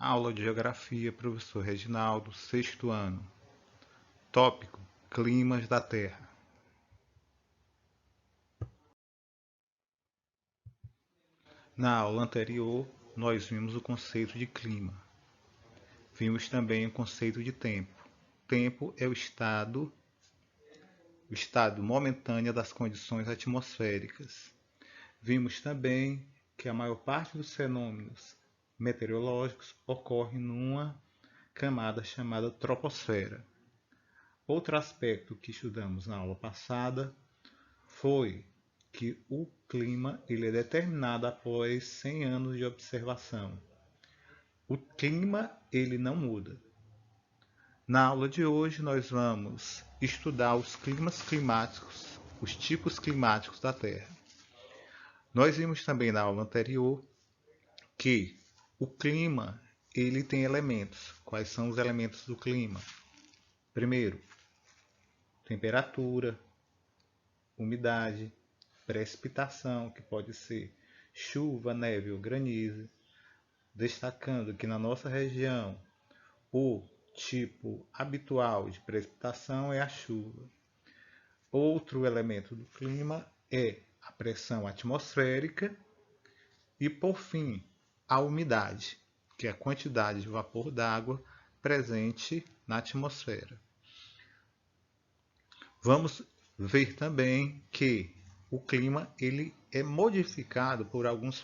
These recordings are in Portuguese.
Aula de Geografia, professor Reginaldo, sexto ano. Tópico: Climas da Terra. Na aula anterior, nós vimos o conceito de clima. Vimos também o conceito de tempo. Tempo é o estado momentâneo das condições atmosféricas. Vimos também que a maior parte dos fenômenos meteorológicos ocorre numa camada chamada troposfera. Outro aspecto que estudamos na aula passada foi que o clima ele é determinado após 100 anos de observação. O clima ele não muda. Na aula de hoje nós vamos estudar os climas climáticos, os tipos climáticos da Terra. Nós vimos também na aula anterior que o clima ele tem elementos. Quais são os elementos do clima? Primeiro, temperatura, umidade, precipitação, que pode ser chuva, neve ou granizo, destacando que na nossa região o tipo habitual de precipitação é a chuva. Outro elemento do clima é a pressão atmosférica e, por fim, a umidade, que é a quantidade de vapor d'água presente na atmosfera. Vamos ver também que o clima ele é modificado por alguns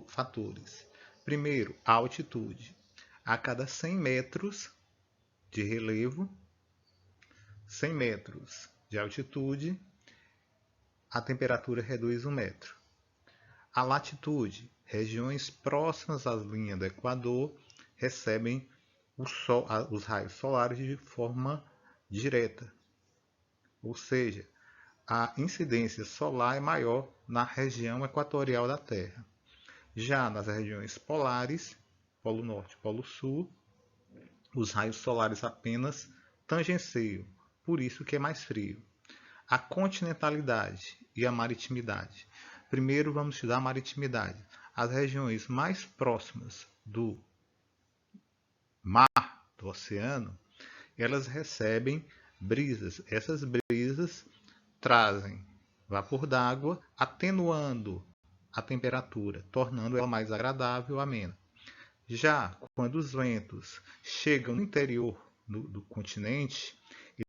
fatores. Primeiro, a altitude. A cada 100 metros de relevo, 100 metros de altitude, a temperatura reduz 1 metro. A latitude. Regiões próximas às linhas do Equador recebem os raios solares de forma direta. Ou seja, a incidência solar é maior na região equatorial da Terra. Já nas regiões polares, Polo Norte e Polo Sul, os raios solares apenas tangenciam, por isso que é mais frio. A continentalidade e a maritimidade. Primeiro vamos estudar a maritimidade. As regiões mais próximas do mar, do oceano, elas recebem brisas. Essas brisas trazem vapor d'água, atenuando a temperatura, tornando ela mais agradável, amena. Já quando os ventos chegam no interior do continente,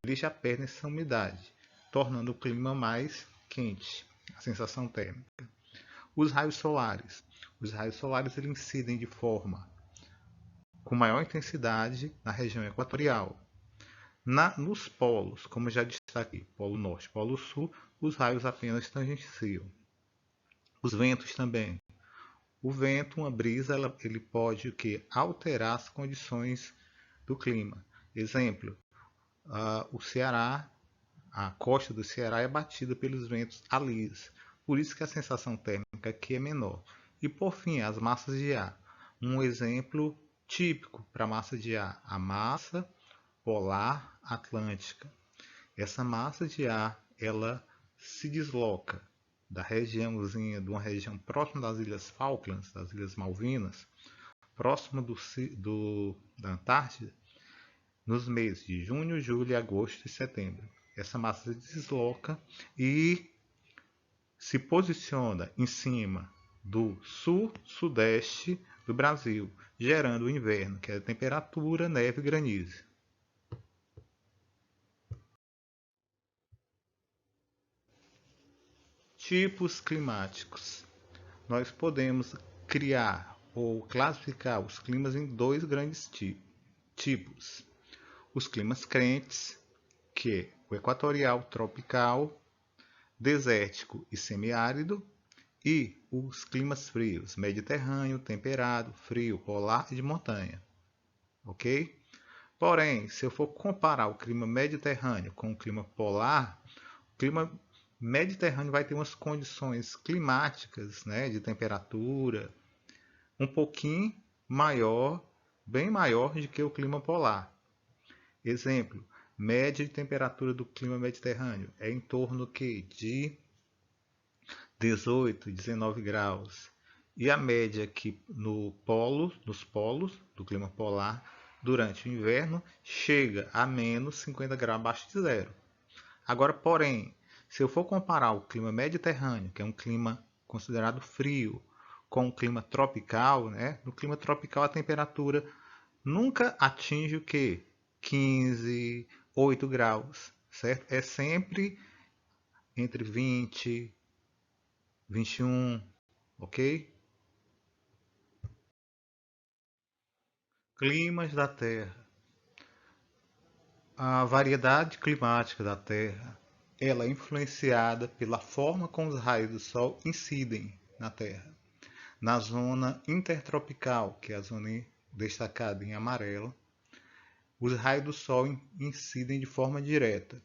eles já perdem essa umidade, tornando o clima mais quente, a sensação térmica. Os raios solares. Os raios solares eles incidem de forma com maior intensidade na região equatorial. Nos polos, como já destaquei, Polo Norte e Polo Sul, os raios apenas tangenciam. Os ventos também. O vento, uma brisa, ele pode alterar as condições do clima. Exemplo, o Ceará, a costa do Ceará é batida pelos ventos alísios. Por isso que a sensação térmica aqui é menor. E por fim, as massas de ar. Um exemplo típico para a massa de ar, a massa polar atlântica. Essa massa de ar, ela se desloca da regiãozinha, de uma região próxima das Ilhas Falklands, das Ilhas Malvinas, próximo da Antártida, nos meses de junho, julho, agosto e setembro. Essa massa se desloca e se posiciona em cima do sul-sudeste do Brasil, gerando o inverno, que é a temperatura, neve e granizo. Tipos climáticos. Nós podemos criar ou classificar os climas em dois grandes tipos. Os climas quentes, que é o equatorial, tropical, desértico e semiárido, e os climas frios, mediterrâneo, temperado, frio, polar e de montanha. Ok? Porém, se eu for comparar o clima mediterrâneo com o clima polar, o clima mediterrâneo vai ter umas condições climáticas, né, de temperatura um pouquinho maior, bem maior do que o clima polar. Exemplo, média de temperatura do clima mediterrâneo é em torno de 18, 19 graus. E a média aqui nos polos do clima polar, durante o inverno, chega a menos 50 graus abaixo de zero. Agora, porém, se eu for comparar o clima mediterrâneo, que é um clima considerado frio, com o clima tropical, né? No clima tropical a temperatura nunca atinge o quê? 15, 8 graus, certo? É sempre entre 20, 21, ok? Climas da Terra. A variedade climática da Terra, ela é influenciada pela forma como os raios do Sol incidem na Terra. Na zona intertropical, que é a zona destacada em amarelo, os raios do Sol incidem de forma direta.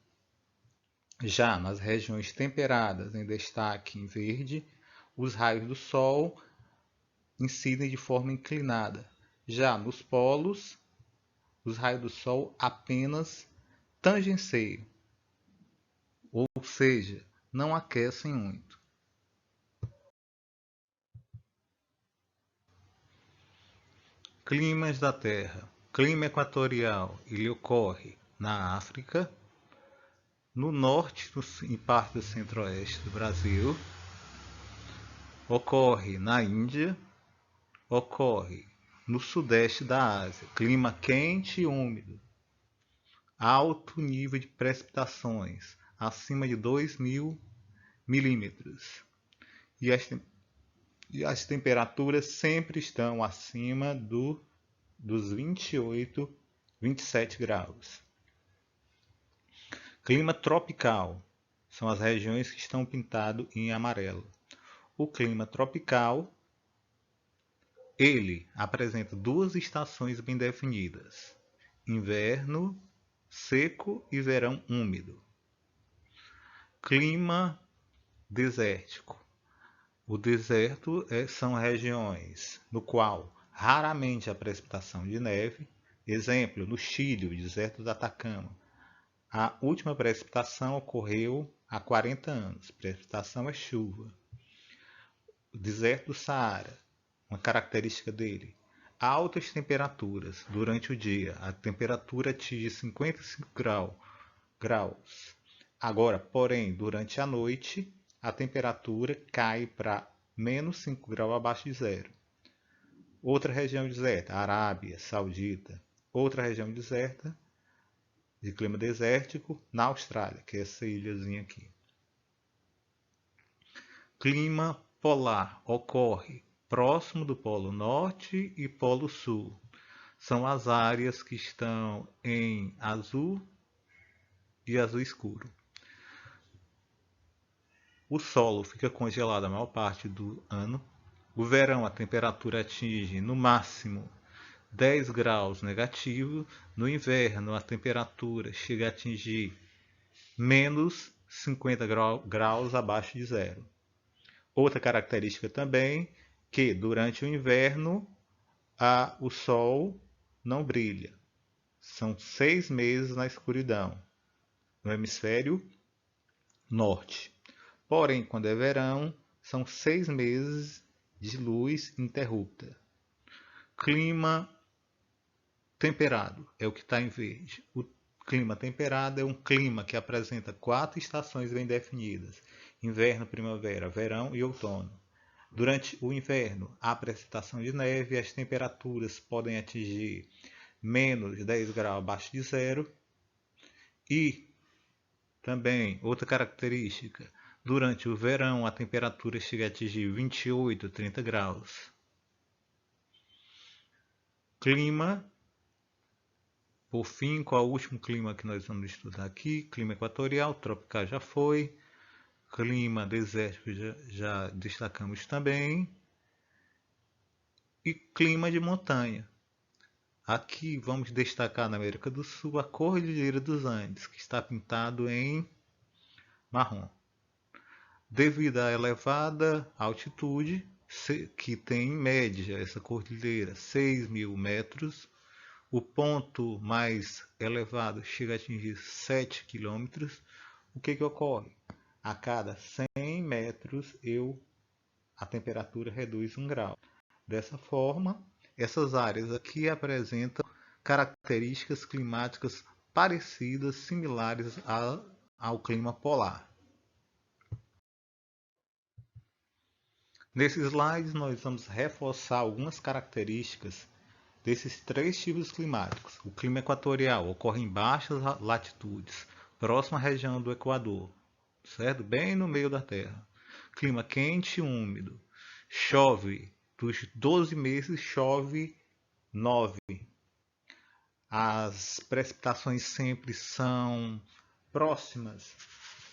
Já nas regiões temperadas, em destaque em verde, os raios do Sol incidem de forma inclinada. Já nos polos, os raios do Sol apenas tangenciam, ou seja, não aquecem muito. Climas da Terra. Clima equatorial, ele ocorre na África, no norte e parte do centro-oeste do Brasil, ocorre na Índia, ocorre no sudeste da Ásia. Clima quente e úmido, alto nível de precipitações, acima de 2.000 milímetros. E as temperaturas sempre estão acima dos 28, 27 graus. Clima tropical são as regiões que estão pintadas em amarelo. O clima tropical, ele apresenta duas estações bem definidas: inverno seco e verão úmido. Clima desértico. O deserto são regiões no qual raramente há precipitação de neve. Exemplo, no Chile, o deserto do Atacama. A última precipitação ocorreu há 40 anos. Precipitação é chuva. O deserto do Saara, uma característica dele: altas temperaturas durante o dia. A temperatura atinge 55 graus. Agora, porém, durante a noite, a temperatura cai para menos 5 graus abaixo de zero. Outra região deserta, Arábia Saudita. Outra região deserta, de clima desértico, na Austrália, que é essa ilhazinha aqui. Clima polar ocorre próximo do Polo Norte e Polo Sul. São as áreas que estão em azul e azul escuro. O solo fica congelado a maior parte do ano. O verão a temperatura atinge no máximo 10 graus negativo. No inverno a temperatura chega a atingir menos 50 graus abaixo de zero. Outra característica também que durante o inverno o sol não brilha. São 6 meses na escuridão no hemisfério norte. Porém, quando é verão, são 6 meses de luz interrupta. Clima temperado é o que está em verde. O clima temperado é um clima que apresenta 4 estações bem definidas: inverno, primavera, verão e outono. Durante o inverno, há precipitação de neve e as temperaturas podem atingir menos 10 graus abaixo de zero. E também, outra característica, durante o verão a temperatura chega a atingir 28, 30 graus. Clima, por fim, qual é o último clima que nós vamos estudar aqui? Clima equatorial, tropical já foi. Clima desértico já destacamos também. E clima de montanha. Aqui vamos destacar na América do Sul a Cordilheira dos Andes, que está pintado em marrom. Devido à elevada altitude, que tem em média essa cordilheira 6.000 metros, o ponto mais elevado chega a atingir 7 quilômetros. O que ocorre? A cada 100 metros eu a temperatura reduz 1 grau. Dessa forma, essas áreas aqui apresentam características climáticas parecidas, similares ao clima polar. Nesse slide, nós vamos reforçar algumas características desses três tipos climáticos. O clima equatorial ocorre em baixas latitudes, próximo à região do Equador, certo? Bem no meio da Terra. Clima quente e úmido. Chove, dos 12 meses, chove 9. As precipitações sempre são próximas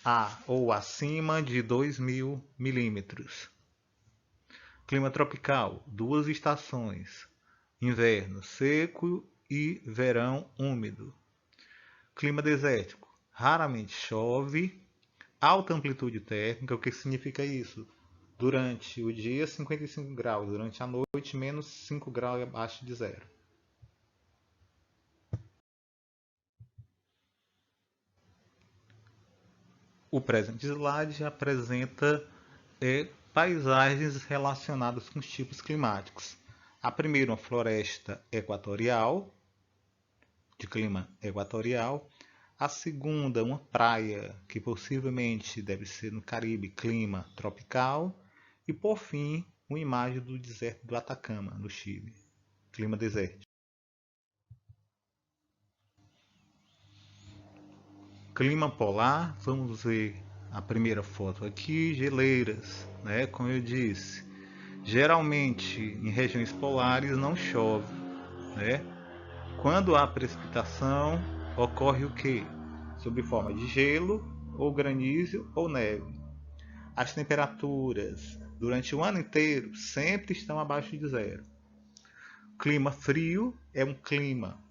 a ou acima de 2.000 milímetros. Clima tropical, 2 estações, inverno seco e verão úmido. Clima desértico, raramente chove, alta amplitude térmica. O que significa isso? Durante o dia, 55 graus, durante a noite, menos 5 graus abaixo de zero. O presente slide apresenta paisagens relacionadas com os tipos climáticos. A primeira, uma floresta equatorial, de clima equatorial. A segunda, uma praia, que possivelmente deve ser no Caribe, clima tropical. E por fim, uma imagem do deserto do Atacama, no Chile, clima desértico. Clima polar, vamos ver a primeira foto aqui, geleiras, né? Como eu disse, geralmente em regiões polares não chove, né? Quando há precipitação, ocorre o que? Sob forma de gelo, ou granizo, ou neve. As temperaturas durante o ano inteiro sempre estão abaixo de zero. Clima frio é um clima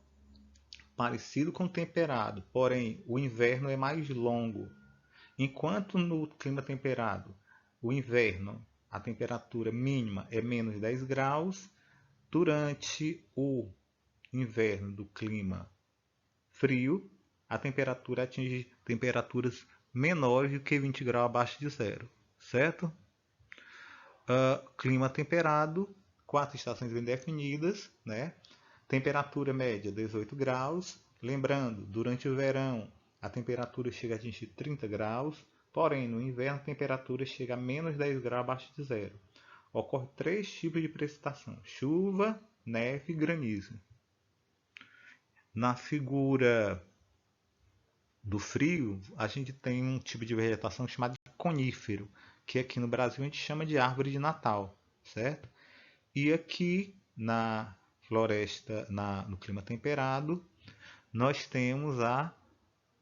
parecido com temperado, porém o inverno é mais longo. Enquanto no clima temperado, o inverno, a temperatura mínima é menos 10 graus, durante o inverno do clima frio, a temperatura atinge temperaturas menores do que 20 graus abaixo de zero, certo? Clima temperado, 4 estações bem definidas, né? Temperatura média 18 graus. Lembrando, durante o verão a temperatura chega a atingir 30 graus, porém no inverno a temperatura chega a menos 10 graus abaixo de zero. Ocorre 3 tipos de precipitação: chuva, neve e granizo. Na figura do frio, a gente tem um tipo de vegetação chamado de conífero, que aqui no Brasil a gente chama de árvore de Natal, certo? E aqui na floresta, no clima temperado, nós temos a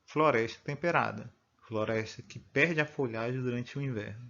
floresta temperada, floresta que perde a folhagem durante o inverno.